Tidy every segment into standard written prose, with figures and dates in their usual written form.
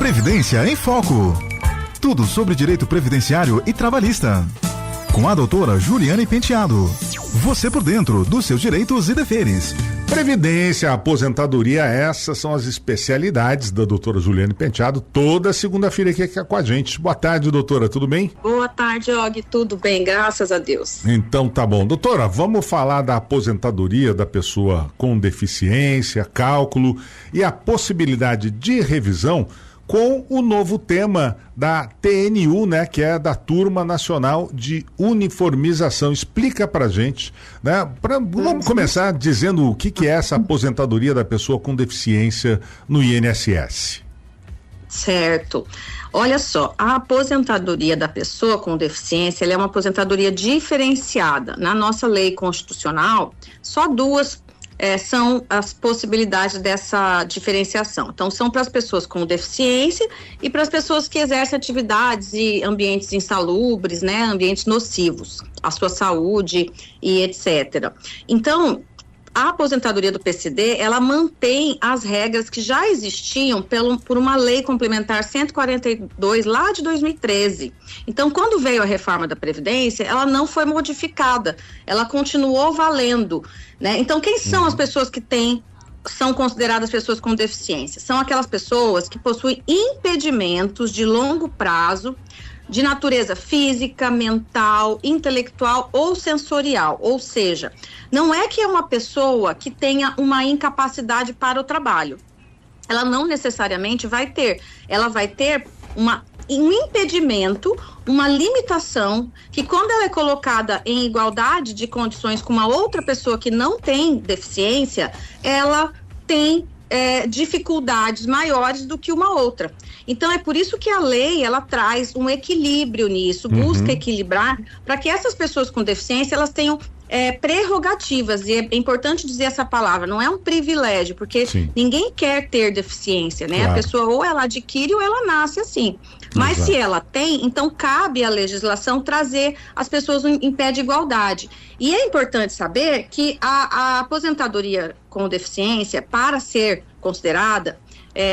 Previdência em Foco. Tudo sobre direito previdenciário e trabalhista. Com a doutora Juliane Penteado. Você por dentro dos seus direitos e deveres. Previdência, aposentadoria, essas são as especialidades da doutora Juliane Penteado, toda segunda-feira aqui com a gente. Boa tarde, doutora, tudo bem? Boa tarde, Og, tudo bem, graças a Deus. Então tá bom. Doutora, vamos falar da aposentadoria da pessoa com deficiência, cálculo e a possibilidade de revisão com o novo tema da TNU, né, que é da Turma Nacional de Uniformização. Explica pra gente, né? Vamos começar dizendo o que é essa aposentadoria da pessoa com deficiência no INSS. Certo. Olha só, a aposentadoria da pessoa com deficiência, ela é uma aposentadoria diferenciada. Na nossa lei constitucional, só duas são as possibilidades dessa diferenciação. Então, são para as pessoas com deficiência e para as pessoas que exercem atividades e ambientes insalubres, né, ambientes nocivos à sua saúde e etc. Então, a aposentadoria do PCD, ela mantém as regras que já existiam por uma lei complementar 142 lá de 2013. Então, quando veio a reforma da Previdência, ela não foi modificada, ela continuou valendo, né? Então, quem são as pessoas que são consideradas pessoas com deficiência? São aquelas pessoas que possuem impedimentos de longo prazo, de natureza física, mental, intelectual ou sensorial, ou seja, não é que é uma pessoa que tenha uma incapacidade para o trabalho, ela não necessariamente vai ter, ela vai ter um impedimento, uma limitação, que quando ela é colocada em igualdade de condições com uma outra pessoa que não tem deficiência, ela tem dificuldades maiores do que uma outra. Então é por isso que a lei, ela traz um equilíbrio nisso, busca equilibrar para que essas pessoas com deficiência, elas tenham prerrogativas, e é importante dizer essa palavra, não é um privilégio, porque ninguém quer ter deficiência, né? Claro. A pessoa ou ela adquire ou ela nasce assim. Mas se ela tem, então cabe à legislação trazer as pessoas em pé de igualdade. E é importante saber que a aposentadoria com deficiência, para ser considerada,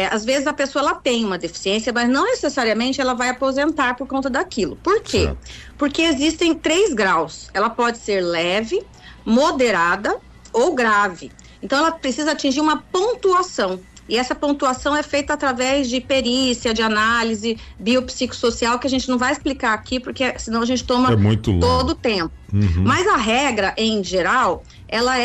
às vezes a pessoa ela tem uma deficiência, mas não necessariamente ela vai aposentar por conta daquilo. Por quê? Certo. Porque existem 3 graus. Ela pode ser leve, moderada ou grave. Então ela precisa atingir uma pontuação. E essa pontuação é feita através de perícia, de análise biopsicossocial, que a gente não vai explicar aqui, porque senão a gente toma todo o tempo. Mas a regra, em geral,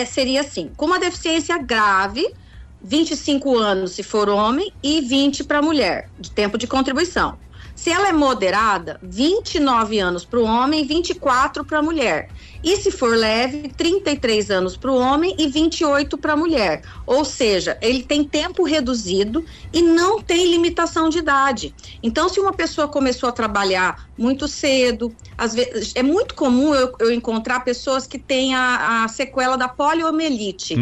seria assim: com uma deficiência grave, 25 anos se for homem e 20 para mulher, de tempo de contribuição. Se ela é moderada, 29 anos para o homem e 24 para a mulher. E se for leve, 33 anos para o homem e 28 para a mulher. Ou seja, ele tem tempo reduzido e não tem limitação de idade. Então, se uma pessoa começou a trabalhar muito cedo, às vezes é muito comum eu encontrar pessoas que têm a sequela da poliomielite,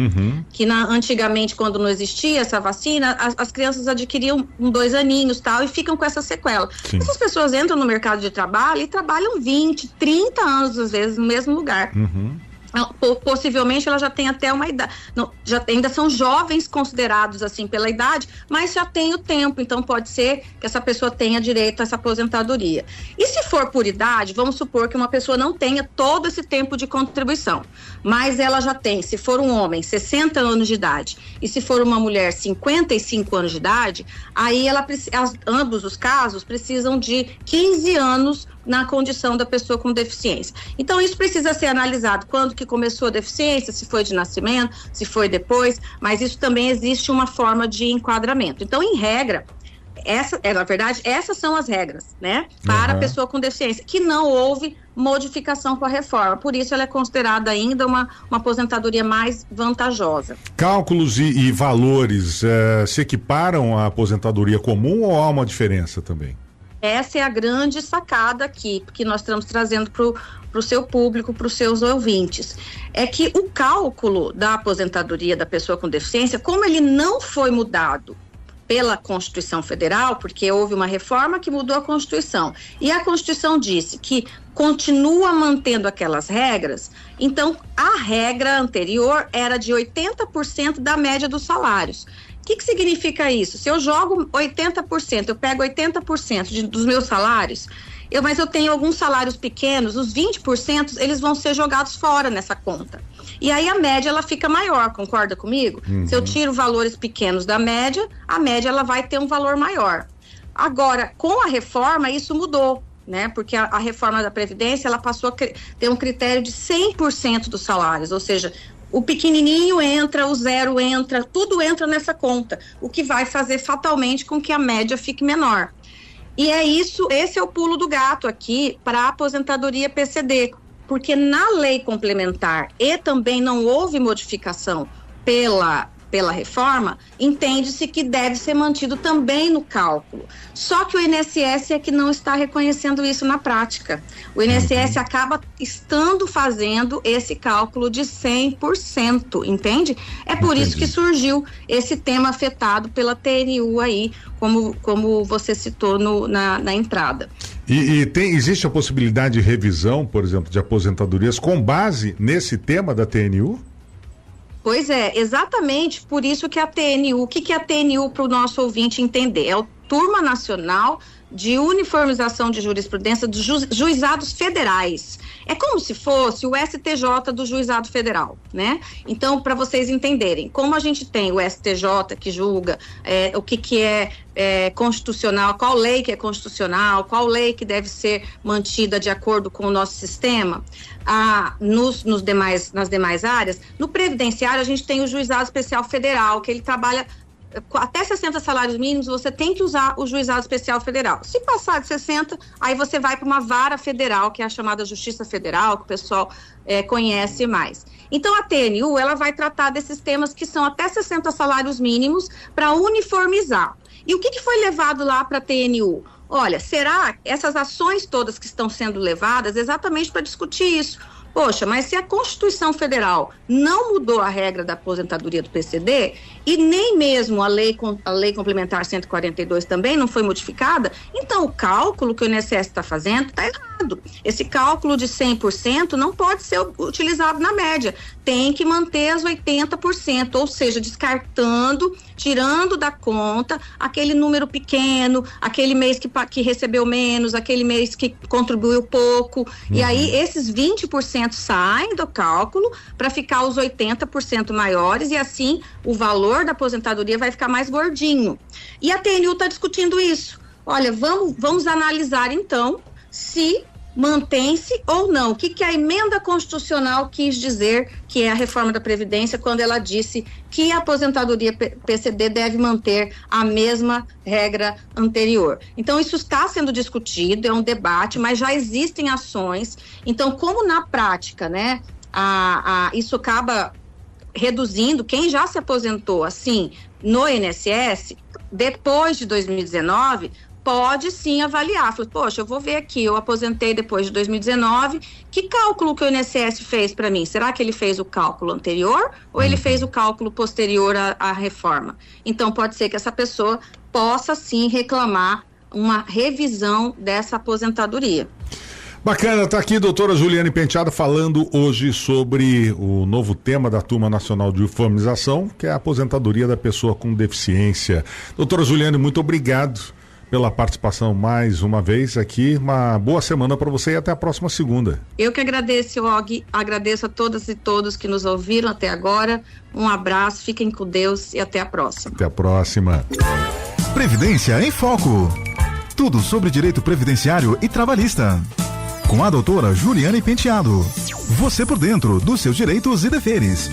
que antigamente, quando não existia essa vacina, as crianças adquiriam 2 aninhos tal, e ficam com essa sequela. Essas pessoas entram no mercado de trabalho e trabalham 20, 30 anos, às vezes, no mesmo lugar. Possivelmente ela já tem até uma idade, ainda são jovens considerados assim pela idade, mas já tem o tempo, então pode ser que essa pessoa tenha direito a essa aposentadoria. E se for por idade, vamos supor que uma pessoa não tenha todo esse tempo de contribuição, mas ela já tem, se for um homem, 60 anos de idade, e se for uma mulher, 55 anos de idade, aí ambos os casos precisam de 15 anos na condição da pessoa com deficiência. Então isso precisa ser analisado, quando que começou a deficiência, se foi de nascimento, se foi depois, mas isso também existe uma forma de enquadramento. Então, em regra, na verdade, essas são as regras, né, para a pessoa com deficiência, que não houve modificação com a reforma, por isso ela é considerada ainda uma aposentadoria mais vantajosa. Cálculos e valores se equiparam à aposentadoria comum ou há uma diferença também? Essa é a grande sacada aqui, que nós estamos trazendo para o seu público, para os seus ouvintes. É que o cálculo da aposentadoria da pessoa com deficiência, como ele não foi mudado pela Constituição Federal, porque houve uma reforma que mudou a Constituição, e a Constituição disse que continua mantendo aquelas regras, então a regra anterior era de 80% da média dos salários. O que significa isso? Se eu jogo 80%, eu pego 80% dos meus salários, mas eu tenho alguns salários pequenos, os 20% eles vão ser jogados fora nessa conta. E aí a média ela fica maior, concorda comigo? Se eu tiro valores pequenos da média, a média ela vai ter um valor maior. Agora, com a reforma, isso mudou, né? Porque a reforma da Previdência, ela passou a ter um critério de 100% dos salários, ou seja, o pequenininho entra, o zero entra, tudo entra nessa conta, o que vai fazer fatalmente com que a média fique menor. E esse é o pulo do gato aqui para a aposentadoria PCD, porque na lei complementar e também não houve modificação pela reforma, entende-se que deve ser mantido também no cálculo. Só que o INSS é que não está reconhecendo isso na prática. O INSS acaba estando fazendo esse cálculo de 100%, entende? É por isso que surgiu esse tema afetado pela TNU aí, como você citou na entrada. E existe a possibilidade de revisão, por exemplo, de aposentadorias com base nesse tema da TNU? Pois é, exatamente por isso que a TNU, o que é a TNU para o nosso ouvinte entender? É o Turma Nacional de Uniformização de Jurisprudência dos Juizados Federais. É como se fosse o STJ do Juizado Federal, né? Então, para vocês entenderem, como a gente tem o STJ que julga o que é constitucional, qual lei que é constitucional, qual lei que deve ser mantida de acordo com o nosso sistema, nas demais áreas, no previdenciário a gente tem o Juizado Especial Federal, que ele trabalha até 60 salários mínimos, você tem que usar o Juizado Especial Federal. Se passar de 60, aí você vai para uma vara federal, que é a chamada Justiça Federal, que o pessoal conhece mais. Então, a TNU, ela vai tratar desses temas que são até 60 salários mínimos para uniformizar. E o que foi levado lá para a TNU? Olha, será essas ações todas que estão sendo levadas exatamente para discutir isso? Poxa, mas se a Constituição Federal não mudou a regra da aposentadoria do PCD e nem mesmo a lei complementar 142 também não foi modificada, então o cálculo que o INSS está fazendo está errado. Esse cálculo de 100% não pode ser utilizado na média, tem que manter as 80%, ou seja, descartando, tirando da conta aquele número pequeno, aquele mês que recebeu menos, aquele mês que contribuiu pouco, e aí esses 20% saem do cálculo para ficar os 80% maiores e assim o valor da aposentadoria vai ficar mais gordinho. E a TNU está discutindo isso. Olha, vamos analisar então se mantém-se ou não. O que a emenda constitucional quis dizer, que é a reforma da Previdência, quando ela disse que a aposentadoria PCD deve manter a mesma regra anterior. Então, isso está sendo discutido, é um debate, mas já existem ações. Então, como na prática, né, isso acaba reduzindo quem já se aposentou, assim, no INSS, depois de 2019, pode sim avaliar. Falei, poxa, eu vou ver aqui, eu aposentei depois de 2019, que cálculo que o INSS fez para mim? Será que ele fez o cálculo anterior ou ele fez o cálculo posterior à reforma? Então, pode ser que essa pessoa possa sim reclamar uma revisão dessa aposentadoria. Bacana, tá aqui a doutora Juliane Penteado falando hoje sobre o novo tema da Turma Nacional de Uniformização, que é a aposentadoria da pessoa com deficiência. Doutora Juliane, muito obrigado pela participação mais uma vez aqui. Uma boa semana para você e até a próxima segunda. Eu que agradeço, Og, agradeço a todas e todos que nos ouviram até agora. Um abraço, fiquem com Deus e até a próxima. Até a próxima. Previdência em Foco. Tudo sobre direito previdenciário e trabalhista. Com a doutora Juliane Penteado. Você por dentro dos seus direitos e deveres.